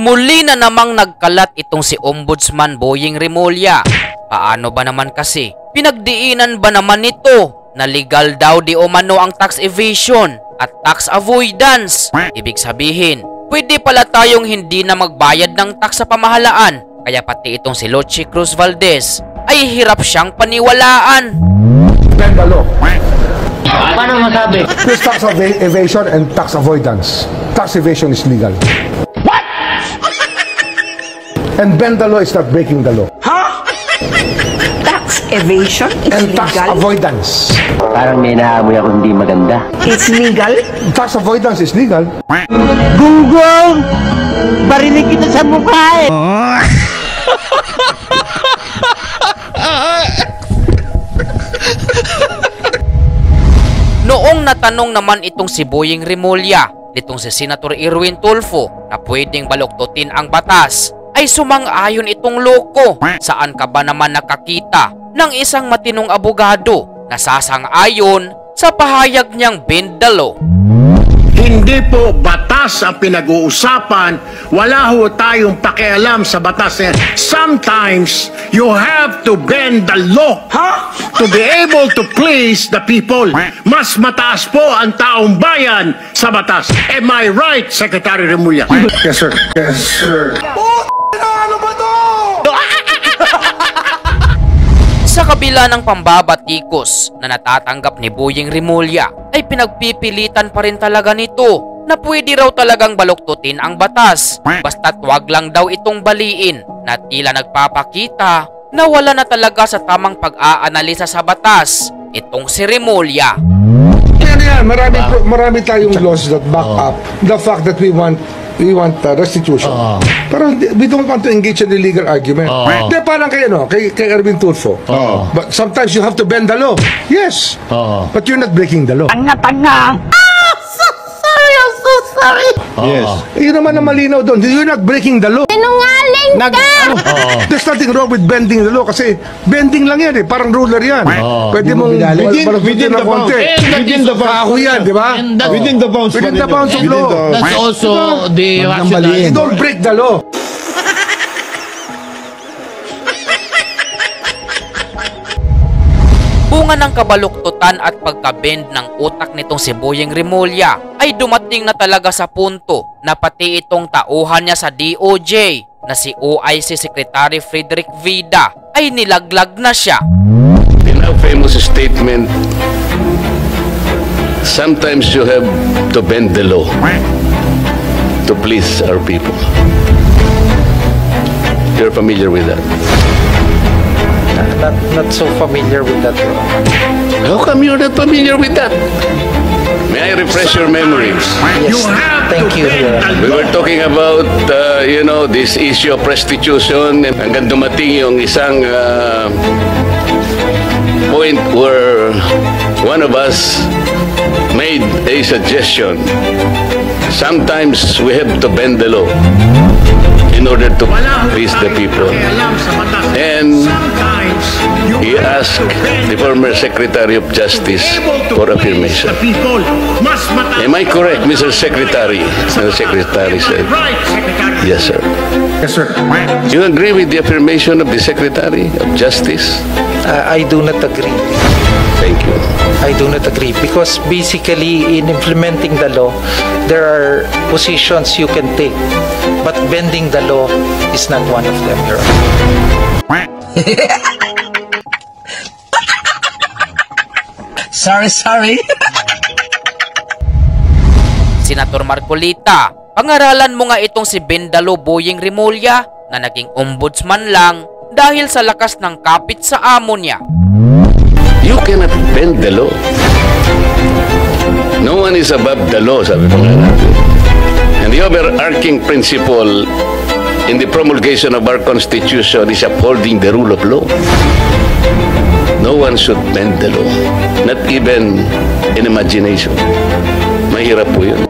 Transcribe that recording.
Muli na namang nagkalat itong si Ombudsman Boying Remulla. Paano ba naman kasi? Pinagdiinan ba naman nito na legal daw di umano ang tax evasion at tax avoidance? Ibig sabihin, pwede pala tayong hindi na magbayad ng tax sa pamahalaan. Kaya pati itong si Loche Cruz Valdez ay hirap siyang paniwalaan. Bend the law. Paano masabi? This tax evasion and tax avoidance. Tax evasion is legal. What? And bend the law is not breaking the law. Tax evasion is And tax legal. avoidance. Parang may naamoy ako hindi maganda. It's legal. Tax avoidance is legal. Gunggong! Barinig kita sa mukha eh! Noong natanong naman itong si Boying Remulla nitong si Senator Erwin Tulfo na pwedeng baluktutin ang batas, ay sumang-ayon itong loko. Saan ka ba naman nakakita ng isang matinong abogado na sasang-ayon sa pahayag niyang bend the law? Hindi po batas ang pinag-uusapan. Wala ho tayong pakialam sa batas. Sometimes, you have to bend the law to be able to please the people. Mas mataas po ang taong bayan sa batas. Am I right, Secretary Remulla? Yes, sir. Yes, sir. Sa kabila ng pambabatikos na natatanggap ni Boying Remulla, ay pinagpipilitan pa rin talaga nito na pwede raw talagang baluktutin ang batas. Basta't wag lang daw itong baliin na tila nagpapakita na wala na talaga sa tamang pag-aanalisa sa batas itong si Remulla. Yan. Marami tayong laws that back up the fact that we want restitution. Pero we don't want to engage in illegal argument. Hindi, parang kay Erwin Tulfo. But sometimes you have to bend the law. Yes. But you're not breaking the law. Tanga-tanga! Sorry! Yes. Yun naman ang malinaw doon. You're not breaking the law. Sinungaling ka! There's nothing wrong with bending the law kasi bending lang yan eh. Parang ruler yan. Pwede mong within the bounds. Within the bounds yan, di ba? Within the bounds. Within the bounds of law. That's also the rationale. You don't break the law. Bunga ng kabaluktutan at pagkabend ng utak nitong si Boying Remulla ay dumating na talaga sa punto na pati itong tauhan niya sa DOJ na si OIC Secretary Frederick Vida ay nilaglag na siya. In our famous statement, sometimes you have to bend the law to please our people. You're familiar with that? Not so familiar with that. How come you're not familiar with that? May I refresh your memory? Yes, thank you. We were talking about, this issue of restitution hanggang dumating yung isang point where one of us made a suggestion. Sometimes we have to bend the law in order to please the people. And he asked the former Secretary of Justice for affirmation. Am I correct, Mr. Secretary? The Secretary said, yes, sir. Yes, sir. You agree with the affirmation of the Secretary of Justice? I do not agree. Thank you. I do not agree because basically in implementing the law, there are positions you can take, but bending the law is not one of them, Your Honor. Sorry. Senator Marcolita, pangaralan mo nga itong si Bendalo Boying Remulla na naging ombudsman lang dahil sa lakas ng kapit sa amo niya. You cannot bend the law. No one is above the law, sabi pa nga natin. And the overarching principle in the promulgation of our Constitution is upholding the rule of law. No one should bend the law. Not even in imagination. Mahirap po yun.